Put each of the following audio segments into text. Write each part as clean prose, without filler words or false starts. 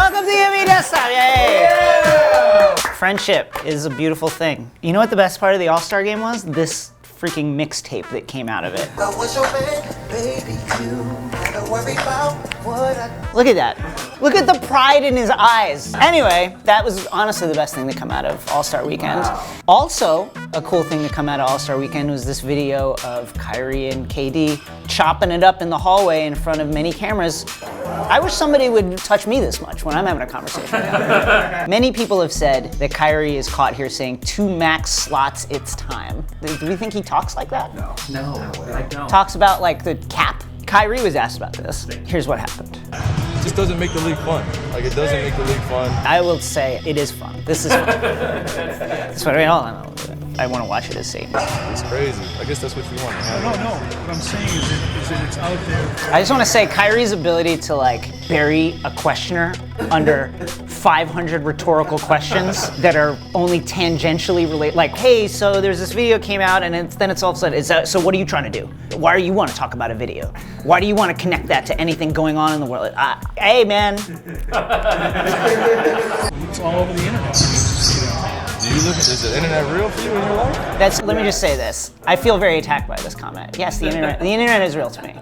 Welcome to Yumi Desktop, yay! Yeah. Friendship is a beautiful thing. You know what the best part of the All-Star game was? This freaking mixtape that came out of it. Look at that. Look at the pride in his eyes. Anyway, that was honestly the best thing to come out of All-Star Weekend. Wow. Also, a cool thing to come out of All-Star Weekend was this video of Kyrie and KD chopping it up in the hallway in front of many cameras. I wish somebody would touch me this much when I'm having a conversation with them. Many people have said that Kyrie is caught here saying 2 max slots, it's time. Do we think he talks like that? No, I don't. Talks about like the cap? Kyrie was asked about this. Here's what happened. It just doesn't make the league fun. Like, it doesn't make the league fun. I will say it is fun. This is fun. That's what I mean. I want to watch it as see. It's crazy. I guess that's what you want. No. What I'm saying is that it's out there. I just want to say Kyrie's ability to like bury a questioner under 500 rhetorical questions that are only tangentially related. Like, hey, so there's this video came out, and then it's all of a sudden, so what are you trying to do? Why do you want to talk about a video? Why do you want to connect that to anything going on in the world? Hey, man. It's all over the internet. Is the internet real for you in your life? Let me just say this. I feel very attacked by this comment. Yes, the internet is real to me.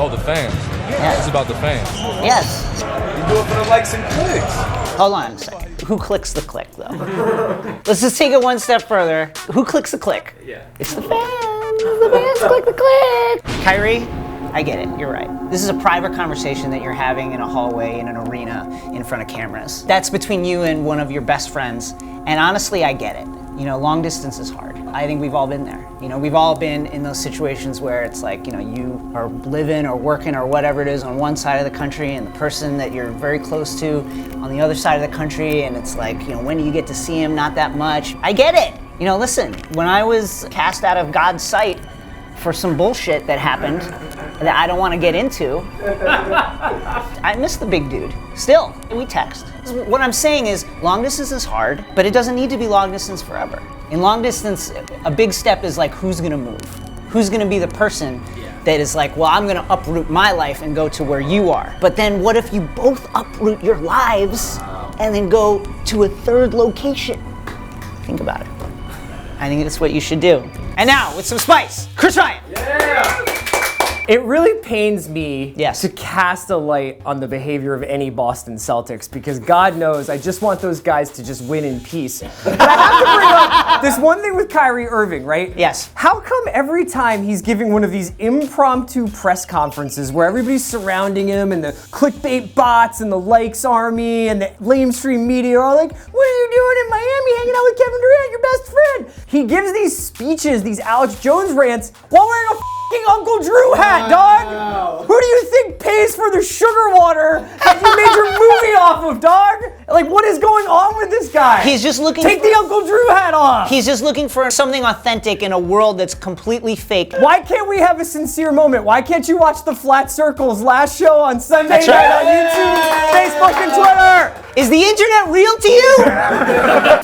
Oh, the fans. Yeah. It's about the fans. Yes. You do it for the likes and clicks. Hold on a second. Who clicks the click, though? Let's just take it one step further. Who clicks the click? Yeah. It's the fans. The fans click the click. Kyrie, I get it. You're right. This is a private conversation that you're having in a hallway, in an arena, in front of cameras. That's between you and one of your best friends. And honestly, I get it. You know, long distance is hard. I think we've all been there. You know, we've all been in those situations where it's like, you know, you are living or working or whatever it is on one side of the country, and the person that you're very close to on the other side of the country, and it's like, you know, when do you get to see him? Not that much. I get it. You know, listen, when I was cast out of God's sight for some bullshit that happened that I don't want to get into, I miss the big dude. Still, we text. What I'm saying is, long distance is hard, but it doesn't need to be long distance forever. In long distance, a big step is like, who's gonna move? Who's gonna be the person that is like, well, I'm gonna uproot my life and go to where you are. But then what if you both uproot your lives and then go to a third location? Think about it. I think that's what you should do. And now, with some spice, Chris Ryan. Yeah! It really pains me Yes. to cast a light on the behavior of any Boston Celtics, because God knows I just want those guys to just win in peace. But I have to bring up this one thing with Kyrie Irving, right? Yes. How come every time he's giving one of these impromptu press conferences where everybody's surrounding him and the clickbait bots and the likes army and the lamestream media are like, what are you doing in Miami hanging out with Kevin Durant, your best friend? He gives these speeches, these Alex Jones rants, while wearing a Uncle Drew hat, dog! Who do you think pays for the sugar water that you made your movie off of, dog? Like, what is going on with this guy? He's just looking Take the Uncle Drew hat off! He's just looking for something authentic in a world that's completely fake. Why can't we have a sincere moment? Why can't you watch the Flat Circle's last show on Sunday That's night right. on YouTube, Facebook, and Twitter? Is the internet real to you?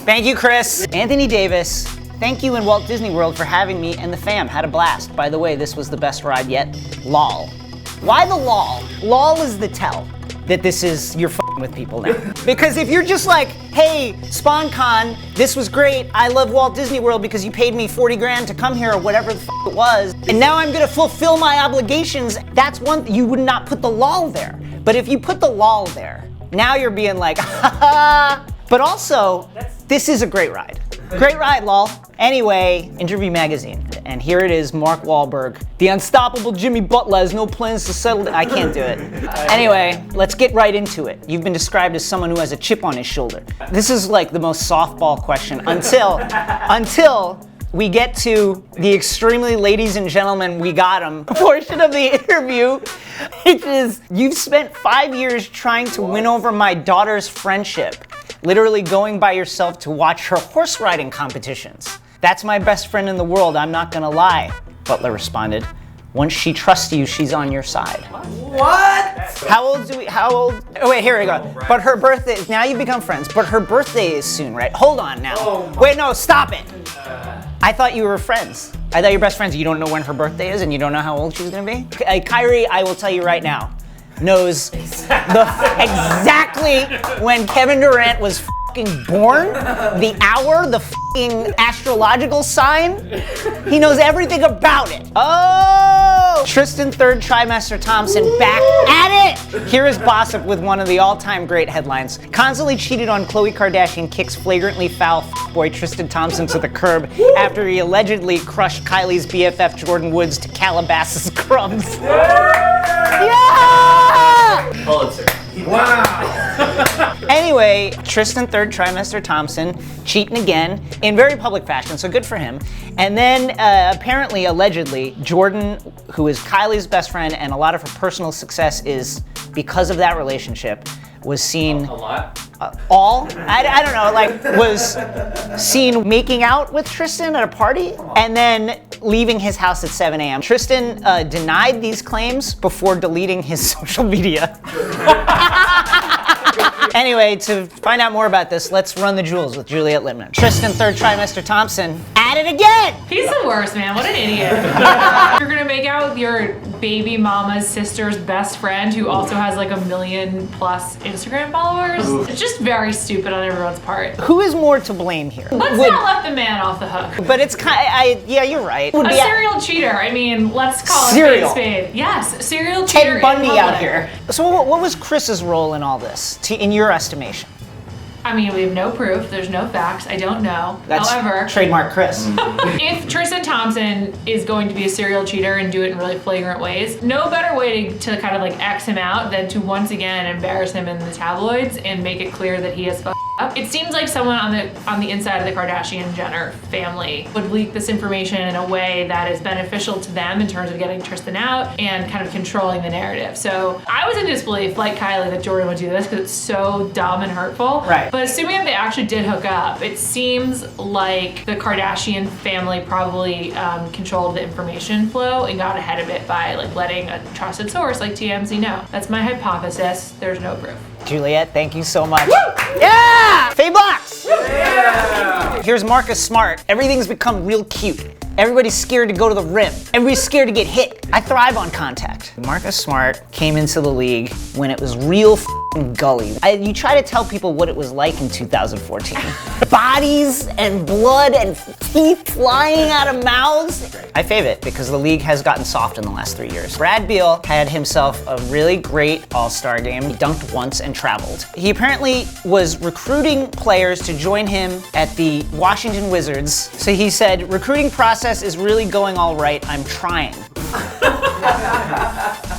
Thank you, Chris. Anthony Davis. Thank you and Walt Disney World for having me and the fam. Had a blast. By the way, this was the best ride yet. LOL. Why the LOL? LOL is the tell that this is, you're f***ing with people now. Because if you're just like, hey, SpawnCon, this was great. I love Walt Disney World because you paid me 40 grand to come here or whatever the f*** it was. And now I'm gonna fulfill my obligations. That's one, you would not put the LOL there. But if you put the LOL there, now you're being like, ha ha. But also, this is a great ride. Great ride, lol. Anyway, Interview Magazine. And here it is, Mark Wahlberg. The unstoppable Jimmy Butler has no plans to settle. I can't do it. Anyway, let's get right into it. You've been described as someone who has a chip on his shoulder. This is like the most softball question until we get to the extremely ladies and gentlemen, we got him portion of the interview, which is, you've spent 5 years trying to win over my daughter's friendship. Literally going by yourself to watch her horse riding competitions. That's my best friend in the world, I'm not gonna lie, Butler responded. Once she trusts you, she's on your side. What? Oh wait, here we go. But her birthday, now you've become friends, but her birthday is soon, right? Hold on now. Wait, no, stop it. I thought you were friends. I thought you were best friends. You don't know when her birthday is and you don't know how old she's gonna be? Kyrie, I will tell you right now. knows exactly when Kevin Durant was fucking born, the hour, the fucking astrological sign. He knows everything about it. Oh! Tristan third trimester Thompson back at it! Here is Gossip with one of the all-time great headlines. Constantly cheated on Khloe Kardashian, kicks flagrantly foul boy Tristan Thompson to the curb after he allegedly crushed Kylie's BFF Jordan Woods to Calabasas crumbs. Yeah! Pulitzer. Anyway, Tristan third trimester Thompson cheating again in very public fashion, so good for him. And then apparently, allegedly, Jordan, who is Kylie's best friend and a lot of her personal success is because of that relationship, was seen A lot. I don't know, like was seen making out with Tristan at a party and then leaving his house at 7 a.m. Tristan denied these claims before deleting his social media. Anyway, to find out more about this, let's run the Jules with Juliet Litman. Tristan third trimester Thompson at it again! He's the worst, man. What an idiot. You're gonna make out with your baby mama's sister's best friend who also has like 1 million+ Instagram followers. It's just very stupid on everyone's part. Who is more to blame here? Let's not let the man off the hook. But it's kind of, yeah, you're right. A serial cheater. I mean, let's call it Serial. spade. Yes, serial cheater. Ted Bundy in out public. here. So what was Chris's role in all this, in your estimation? I mean, we have no proof. There's no facts. I don't know. That's However, trademark Chris. if Tristan Thompson is going to be a serial cheater and do it in really flagrant ways, no better way to kind of like X him out than to once again embarrass him in the tabloids and make it clear that he has fucked up. It seems like someone on the inside of the Kardashian-Jenner family would leak this information in a way that is beneficial to them in terms of getting Tristan out and kind of controlling the narrative. So I was in disbelief, like Kylie, that Jordan would do this because it's so dumb and hurtful. Right. But assuming that they actually did hook up, it seems like the Kardashian family probably controlled the information flow and got ahead of it by like letting a trusted source like TMZ know. That's my hypothesis. There's no proof. Juliet, thank you so much. Woo! Yeah! Faye Blocks! Yeah! Here's Marcus Smart. Everything's become real cute. Everybody's scared to go to the rim. Everybody's scared to get hit. I thrive on contact. Marcus Smart came into the league when it was real gully. You try to tell people what it was like in 2014. Bodies and blood and teeth flying out of mouths. I fave it because the league has gotten soft in the last 3 years. Brad Beal had himself a really great all-star game. He dunked once and traveled. He apparently was recruiting players to join him at the Washington Wizards. So he said, recruiting process is really going all right. I'm trying.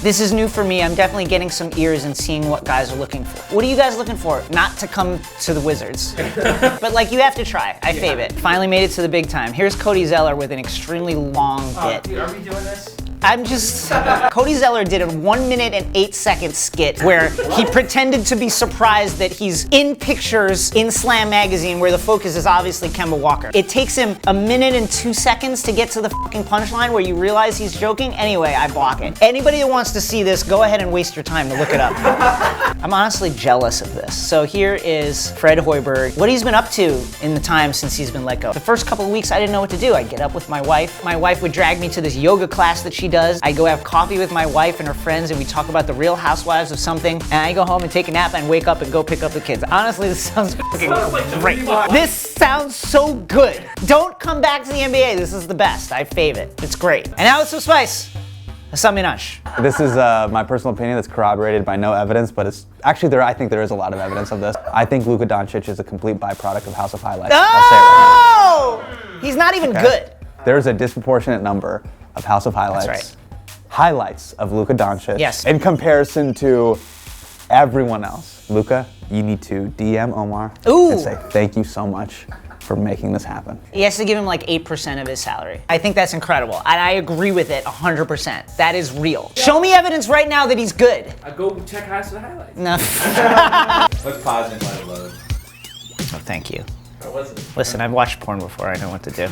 This is new for me. I'm definitely getting some ears and seeing what guys are looking for. What are you guys looking for? Not to come to the Wizards. But like, you have to try. I fave it. Finally made it to the big time. Here's Cody Zeller with an extremely long bit. Dude, are we doing this? Cody Zeller did a 1 minute and 8 second skit where he pretended to be surprised that he's in pictures in Slam magazine where the focus is obviously Kemba Walker. It takes him 1 minute and 2 seconds to get to the fucking punchline where you realize he's joking. Anyway, I block it. Anybody that wants to see this, go ahead and waste your time to look it up. I'm honestly jealous of this. So here is Fred Hoiberg, what he's been up to in the time since he's been let go. The first couple of weeks, I didn't know what to do. I'd get up with my wife. My wife would drag me to this yoga class that she does. I go have coffee with my wife and her friends and we talk about the Real Housewives of something, and I go home and take a nap and wake up and go pick up the kids. Honestly, this sounds fucking great. This sounds so good. Don't come back to the NBA. This is the best. I fave it. It's great. And now it's some spice. Hasan Minhaj. This is my personal opinion that's corroborated by no evidence, but it's actually I think there is a lot of evidence of this. I think Luka Doncic is a complete byproduct of House of Highlights. Oh! He's not even good. There's a disproportionate number of House of Highlights. That's right. Highlights of Luka Doncic. Yes. In comparison to everyone else. Luka, you need to DM Omar and say thank you so much for making this happen. He has to give him like 8% of his salary. I think that's incredible. And I agree with it 100%. That is real. Show me evidence right now that he's good. I go check House of the Highlights. No. Let's pause and let it load. Oh, thank you. What was it? Listen, I've watched porn before. I know what to do.